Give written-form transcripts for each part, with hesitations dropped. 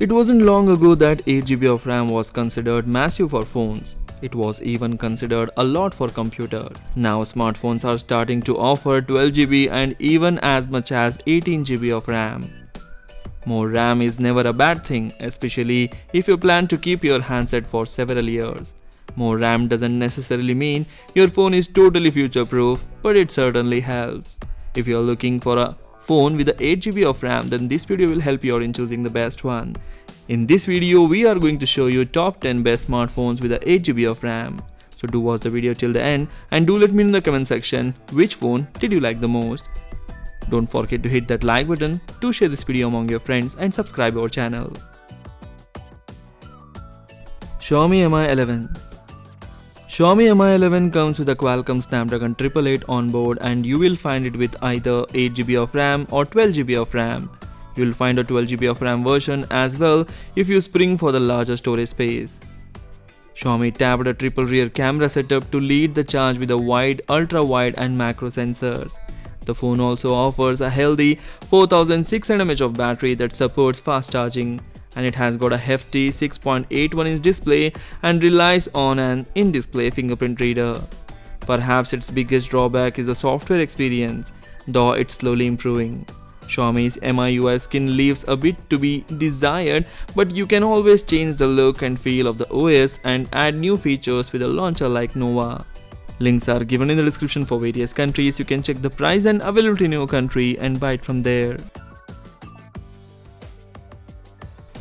It wasn't long ago that 8GB of RAM was considered massive for phones. It was even considered a lot for computers. Now smartphones are starting to offer 12GB and even as much as 18GB of RAM. More RAM is never a bad thing, especially if you plan to keep your handset for several years. More RAM doesn't necessarily mean your phone is totally future-proof, but it certainly helps. If you're looking for a phone with 8GB of RAM, then this video will help you out in choosing the best one. In this video, we are going to show you top 10 best smartphones with 8GB of RAM. So do watch the video till the end and do let me know in the comment section which phone did you like the most. Don't forget to hit that like button, to share this video among your friends and subscribe our channel. Xiaomi Mi 11. Xiaomi Mi 11 comes with a Qualcomm Snapdragon 888 on board, and you will find it with either 8GB of RAM or 12GB of RAM. You will find a 12GB of RAM version as well if you spring for the larger storage space. Xiaomi tapped a triple rear camera setup to lead the charge with a wide, ultra-wide and macro sensors. The phone also offers a healthy 4600 mAh of battery that supports fast charging, and it has got a hefty 6.81-inch display and relies on an in-display fingerprint reader. Perhaps its biggest drawback is the software experience, though it's slowly improving. Xiaomi's MIUI skin leaves a bit to be desired, but you can always change the look and feel of the OS and add new features with a launcher like Nova. Links are given in the description for various countries. You can check the price and availability in your country and buy it from there.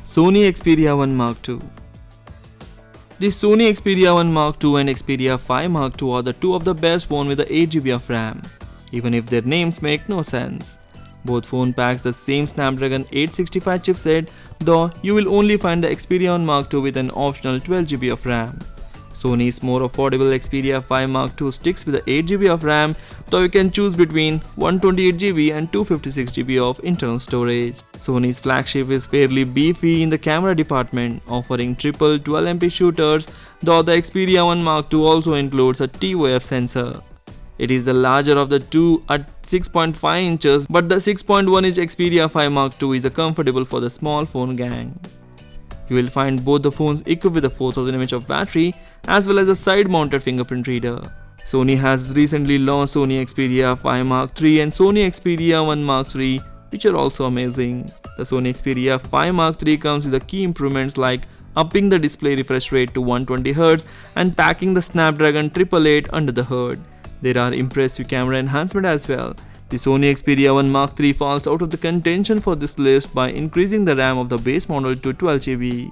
Sony Xperia 1 Mark II. The Sony Xperia 1 Mark II and Xperia 5 Mark II are the two of the best phones with 8GB of RAM, even if their names make no sense. Both phone packs the same Snapdragon 865 chipset, though you will only find the Xperia 1 Mark II with an optional 12GB of RAM. Sony's more affordable Xperia 5 Mark II sticks with 8GB of RAM, though you can choose between 128GB and 256GB of internal storage. Sony's flagship is fairly beefy in the camera department, offering triple 12MP shooters, though the Xperia 1 Mark II also includes a TOF sensor. It is the larger of the two at 6.5 inches, but the 6.1-inch Xperia 5 Mark II is comfortable for the small phone gang. You will find both the phones equipped with a 4000 mAh of battery as well as a side-mounted fingerprint reader. Sony has recently launched Sony Xperia 5 Mark III and Sony Xperia 1 Mark III, which are also amazing. The Sony Xperia 5 Mark III comes with the key improvements like upping the display refresh rate to 120Hz and packing the Snapdragon 888 under the hood. There are impressive camera enhancements as well. The Sony Xperia 1 Mark III falls out of the contention for this list by increasing the RAM of the base model to 12GB.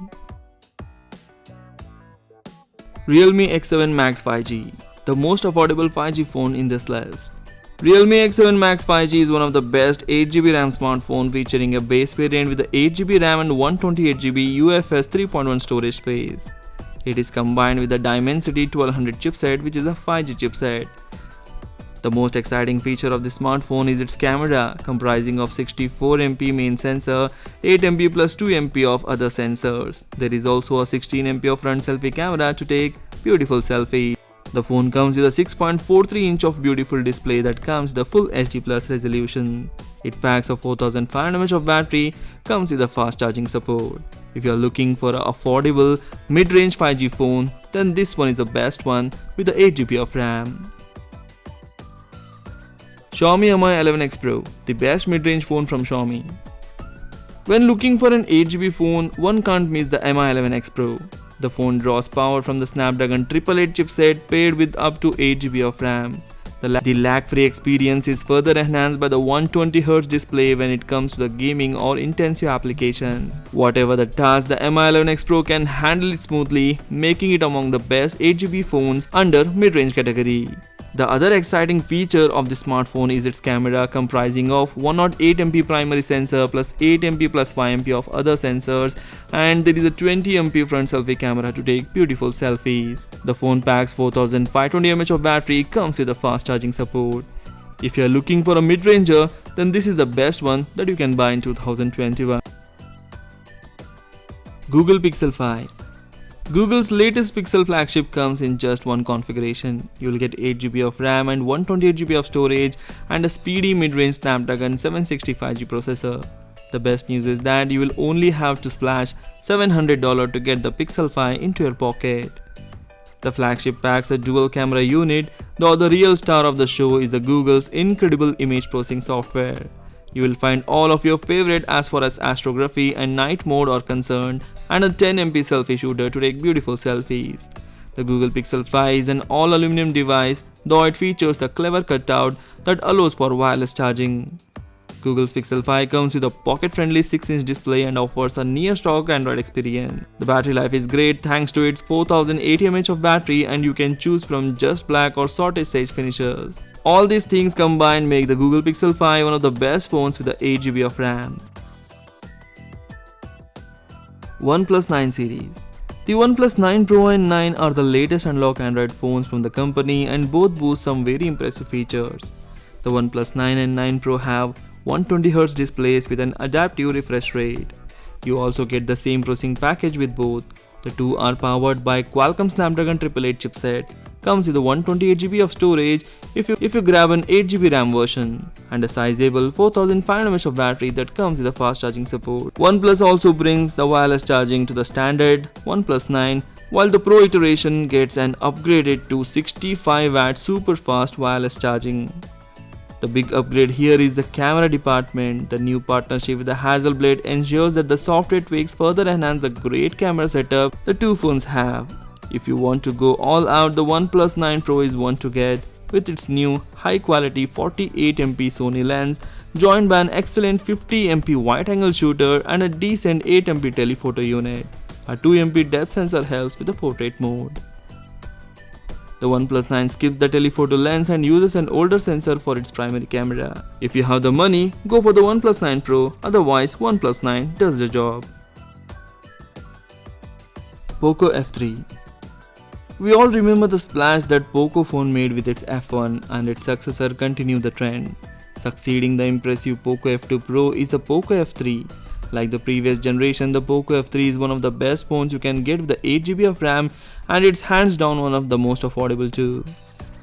Realme X7 Max 5G, the most affordable 5G phone in this list. Realme X7 Max 5G is one of the best 8GB RAM smartphone, featuring a base variant with 8GB RAM and 128GB UFS 3.1 storage space. It is combined with the Dimensity 1200 chipset, which is a 5G chipset. The most exciting feature of this smartphone is its camera, comprising of 64MP main sensor, 8MP plus 2MP of other sensors. There is also a 16MP of front selfie camera to take beautiful selfies. The phone comes with a 6.43-inch of beautiful display that comes with a full HD Plus resolution. It packs a 4500 mAh of battery, comes with a fast charging support. If you are looking for an affordable mid-range 5G phone, then this one is the best one with the 8GB of RAM. Xiaomi Mi 11X Pro, the best mid-range phone from Xiaomi. When looking for an 8GB phone, one can't miss the Mi 11X Pro. The phone draws power from the Snapdragon 888 chipset paired with up to 8GB of RAM. The lag-free experience is further enhanced by the 120Hz display when it comes to the gaming or intensive applications. Whatever the task, the Mi 11X Pro can handle it smoothly, making it among the best 8GB phones under mid-range category. The other exciting feature of the smartphone is its camera, comprising of 108MP primary sensor plus 8MP plus 5MP of other sensors, and there is a 20MP front selfie camera to take beautiful selfies. The phone packs 4520 mAh of battery, comes with a fast charging support. If you are looking for a mid-ranger, then this is the best one that you can buy in 2021. Google Pixel 5. Google's latest Pixel flagship comes in just one configuration. You'll get 8GB of RAM and 128GB of storage and a speedy mid-range Snapdragon 765G processor. The best news is that you will only have to splash $700 to get the Pixel 5 into your pocket. The flagship packs a dual camera unit, though the real star of the show is the Google's incredible image processing software. You will find all of your favorite as far as astrography and night mode are concerned, and a 10MP selfie shooter to take beautiful selfies. The Google Pixel 5 is an all-aluminum device, though it features a clever cutout that allows for wireless charging. Google's Pixel 5 comes with a pocket-friendly 6-inch display and offers a near-stock Android experience. The battery life is great thanks to its 4080 mAh of battery, and you can choose from just black or sorted sage finishes. All these things combined make the Google Pixel 5 one of the best phones with the 8GB of RAM. OnePlus 9 series. The OnePlus 9 Pro and 9 are the latest unlocked Android phones from the company, and both boast some very impressive features. The OnePlus 9 and 9 Pro have 120Hz displays with an adaptive refresh rate. You also get the same processing package with both. The two are powered by Qualcomm Snapdragon 888 chipset, comes with a 128GB of storage if you grab an 8GB RAM version, and a sizable 4500 mAh of battery that comes with a fast charging support. OnePlus also brings the wireless charging to the standard OnePlus 9, while the Pro iteration gets an upgraded to 65W super fast wireless charging. The big upgrade here is the camera department. The new partnership with the Hasselblad ensures that the software tweaks further enhance the great camera setup the two phones have. If you want to go all out, the OnePlus 9 Pro is one to get, with its new high-quality 48MP Sony lens, joined by an excellent 50MP wide-angle shooter and a decent 8MP telephoto unit. A 2MP depth sensor helps with the portrait mode. The OnePlus 9 skips the telephoto lens and uses an older sensor for its primary camera. If you have the money, go for the OnePlus 9 Pro, otherwise OnePlus 9 does the job. Poco F3. We all remember the splash that Poco phone made with its F1, and its successor continued the trend. Succeeding the impressive Poco F2 Pro is the Poco F3. Like the previous generation, the Poco F3 is one of the best phones you can get with the 8GB of RAM, and it's hands down one of the most affordable too.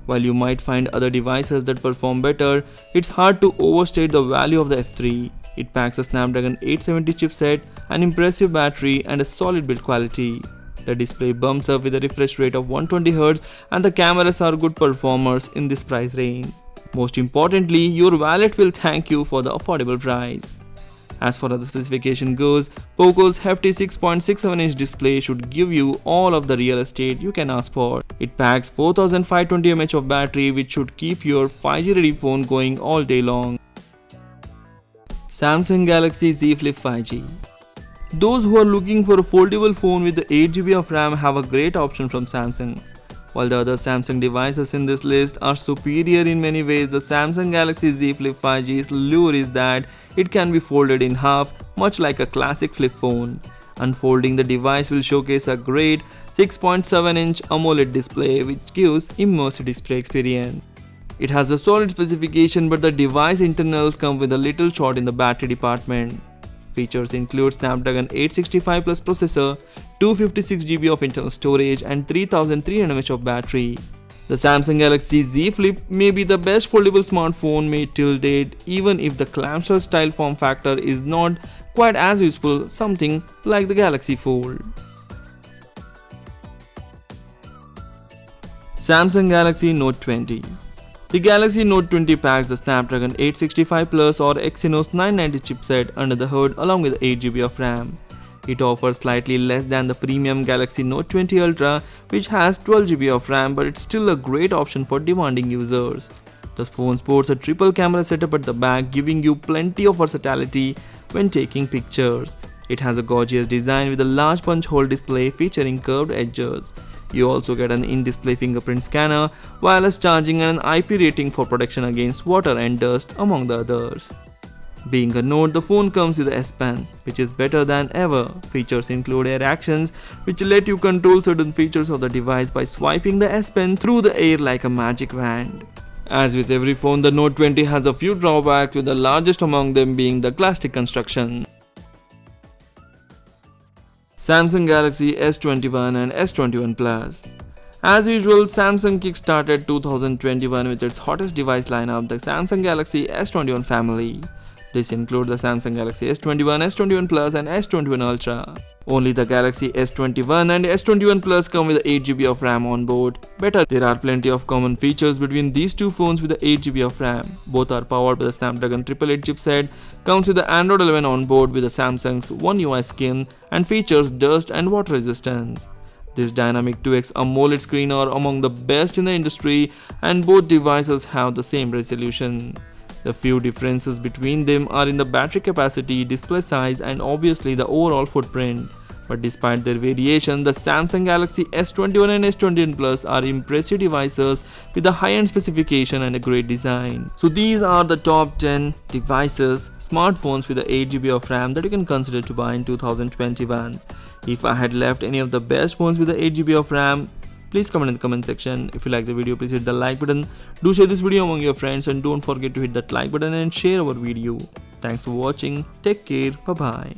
While you might find other devices that perform better, it's hard to overstate the value of the F3. It packs a Snapdragon 870 chipset, an impressive battery, and a solid build quality. The display bumps up with a refresh rate of 120Hz, and the cameras are good performers in this price range. Most importantly, your wallet will thank you for the affordable price. As far as the specification goes, Poco's hefty 6.67-inch display should give you all of the real estate you can ask for. It packs 4520 mAh of battery, which should keep your 5G ready phone going all day long. Samsung Galaxy Z Flip 5G. Those who are looking for a foldable phone with the 8GB of RAM have a great option from Samsung. While the other Samsung devices in this list are superior in many ways, the Samsung Galaxy Z Flip 5G's lure is that it can be folded in half, much like a classic flip phone. Unfolding the device will showcase a great 6.7-inch AMOLED display, which gives immersive display experience. It has a solid specification, but the device internals come with a little short in the battery department. Features include Snapdragon 865 Plus processor, 256GB of internal storage, and 3300 mAh of battery. The Samsung Galaxy Z Flip may be the best foldable smartphone made till date, even if the clamshell style form factor is not quite as useful, something like the Galaxy Fold. Samsung Galaxy Note 20. The Galaxy Note 20 packs the Snapdragon 865 Plus or Exynos 990 chipset under the hood along with 8GB of RAM. It offers slightly less than the premium Galaxy Note 20 Ultra, which has 12GB of RAM, but it's still a great option for demanding users. The phone sports a triple camera setup at the back, giving you plenty of versatility when taking pictures. It has a gorgeous design with a large punch hole display featuring curved edges. You also get an in-display fingerprint scanner, wireless charging, and an IP rating for protection against water and dust, among the others. Being a Note, the phone comes with the S Pen, which is better than ever. Features include Air Actions, which let you control certain features of the device by swiping the S Pen through the air like a magic wand. As with every phone, the Note 20 has a few drawbacks, with the largest among them being the plastic construction. Samsung Galaxy S21 and S21 Plus. As usual, Samsung kickstarted 2021 with its hottest device lineup, the Samsung Galaxy S21 family. This includes the Samsung Galaxy S21, S21 Plus and S21 Ultra. Only the Galaxy S21 and S21 Plus come with 8GB of RAM on board. Better, there are plenty of common features between these two phones with the 8GB of RAM. Both are powered by the Snapdragon 888 chipset, comes with the Android 11 on board with the Samsung's One UI skin and features dust and water resistance. This dynamic 2x AMOLED screen are among the best in the industry, and both devices have the same resolution. The few differences between them are in the battery capacity, display size and obviously the overall footprint. But despite their variation, the Samsung Galaxy S21 and S21 Plus are impressive devices with a high-end specification and a great design. So these are the top 10 devices, smartphones with the 8GB of RAM that you can consider to buy in 2021. If I had left any of the best phones with the 8GB of RAM, please comment in the comment section. If you like the video, please hit the like button. Do share this video among your friends and don't forget to hit that like button and share our video. Thanks for watching. Take care. Bye bye.